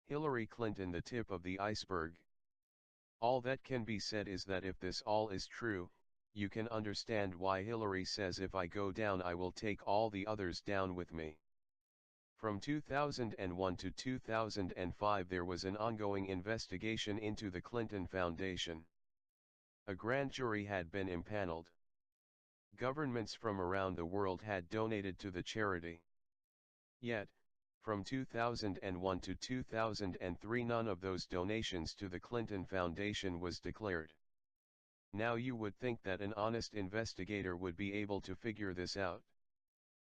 Hillary Clinton, the tip of the iceberg. All that can be said is that if this all is true, you can understand why Hillary says if I go down I will take all the others down with me. From 2001 to 2005 there was an ongoing investigation into the Clinton Foundation. A grand jury had been impaneled. Governments from around the world had donated to the charity. Yet, from 2001 to 2003 none of those donations to the Clinton Foundation was declared. Now you would think that an honest investigator would be able to figure this out.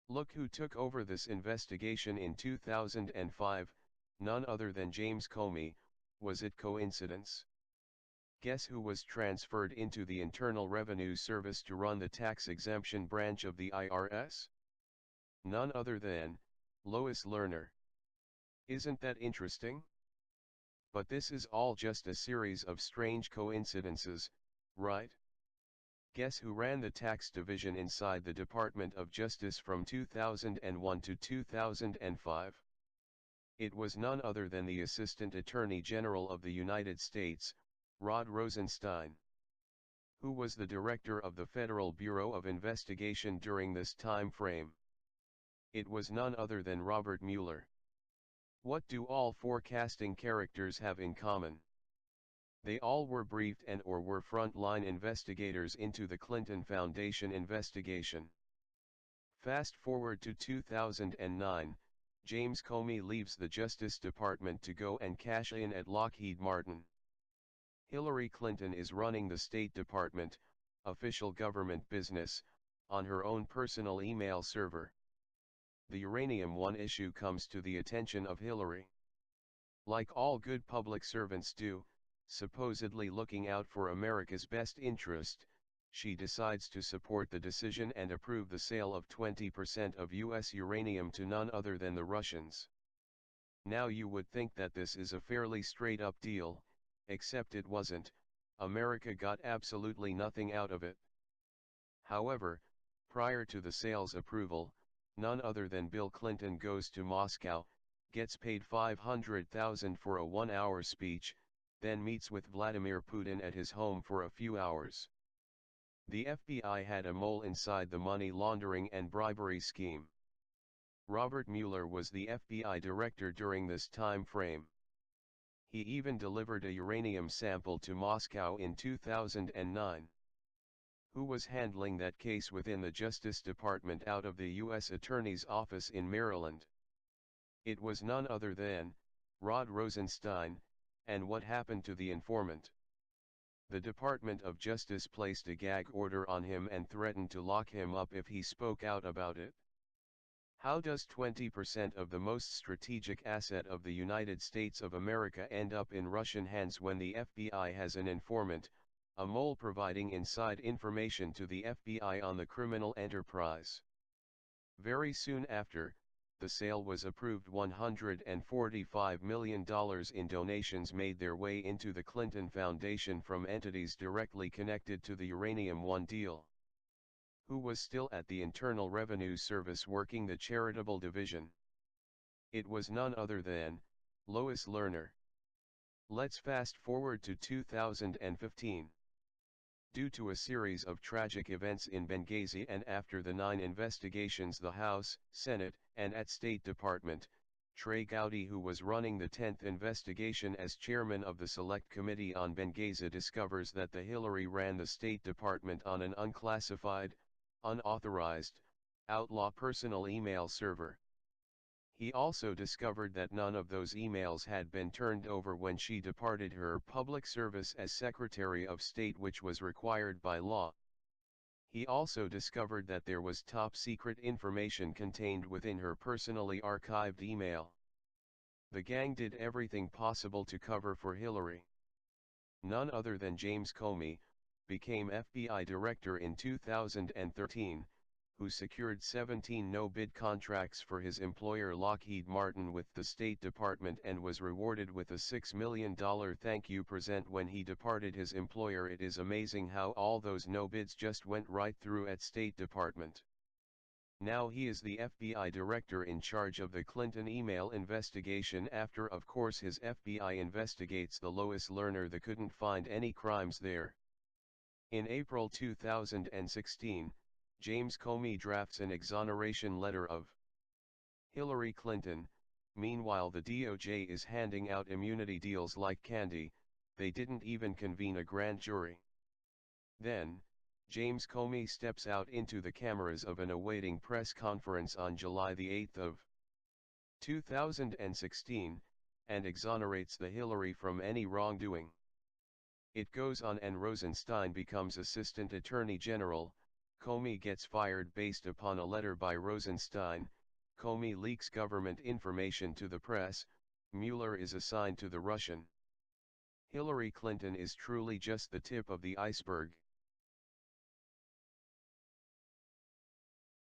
Look who took over this investigation in 2005, none other than James Comey. Was it coincidence? Guess who was transferred into the Internal Revenue Service to run the tax exemption branch of the IRS? None other than Lois Lerner. Isn't that interesting? But this is all just a series of strange coincidences, right? Guess who ran the tax division inside the Department of Justice from 2001 to 2005? It was none other than the Assistant Attorney General of the United States, Rod Rosenstein. Who was the director of the Federal Bureau of Investigation during this time frame? It was none other than Robert Mueller. What do all four casting characters have in common? They all were briefed and or were front-line investigators into the Clinton Foundation investigation. Fast forward to 2009, James Comey leaves the Justice Department to go and cash in at Lockheed Martin. Hillary Clinton is running the State Department, official government business, on her own personal email server. The Uranium One issue comes to the attention of Hillary. Like all good public servants do, supposedly looking out for America's best interest, she decides to support the decision and approve the sale of 20% of U.S. uranium to none other than the Russians. Now you would think that this is a fairly straight-up deal, except it wasn't. America got absolutely nothing out of it. However, prior to the sale's approval, none other than Bill Clinton goes to Moscow, gets paid $500,000 for a one-hour speech, then meets with Vladimir Putin at his home for a few hours. The FBI had a mole inside the money laundering and bribery scheme. Robert Mueller was the FBI director during this time frame. He even delivered a uranium sample to Moscow in 2009. Who was handling that case within the Justice Department out of the U.S. Attorney's Office in Maryland? It was none other than Rod Rosenstein. And what happened to the informant? The Department of Justice placed a gag order on him and threatened to lock him up if he spoke out about it. How does 20% of the most strategic asset of the United States of America end up in Russian hands when the FBI has an informant, a mole providing inside information to the FBI on the criminal enterprise? Very soon after, the sale was approved. $145 million in donations made their way into the Clinton Foundation from entities directly connected to the Uranium One deal. Who was still at the Internal Revenue Service working the charitable division? It was none other than Lois Lerner. Let's fast forward to 2015. Due to a series of tragic events in Benghazi and after the 9 investigations the House, Senate, and at State Department, Trey Gowdy, who was running the 10th investigation as chairman of the Select Committee on Benghazi, discovers that the Hillary ran the State Department on an unclassified, unauthorized, outlaw personal email server. He also discovered that none of those emails had been turned over when she departed her public service as Secretary of State, which was required by law. He also discovered that there was top-secret information contained within her personally archived email. The gang did everything possible to cover for Hillary. None other than James Comey became FBI director in 2013, who secured 17 no-bid contracts for his employer Lockheed Martin with the State Department and was rewarded with a $6 million thank you present when he departed his employer. It is amazing how all those no-bids just went right through at State Department. Now he is the FBI director in charge of the Clinton email investigation after of course his FBI investigates the Lois Lerner that couldn't find any crimes there. In April 2016, James Comey drafts an exoneration letter of Hillary Clinton. Meanwhile the DOJ is handing out immunity deals like candy, they didn't even convene a grand jury. Then, James Comey steps out into the cameras of an awaiting press conference on July the 8th of 2016, and exonerates the Hillary from any wrongdoing. It goes on and Rosenstein becomes Assistant Attorney General, Comey gets fired based upon a letter by Rosenstein, Comey leaks government information to the press, Mueller is assigned to the Russian. Hillary Clinton is truly just the tip of the iceberg.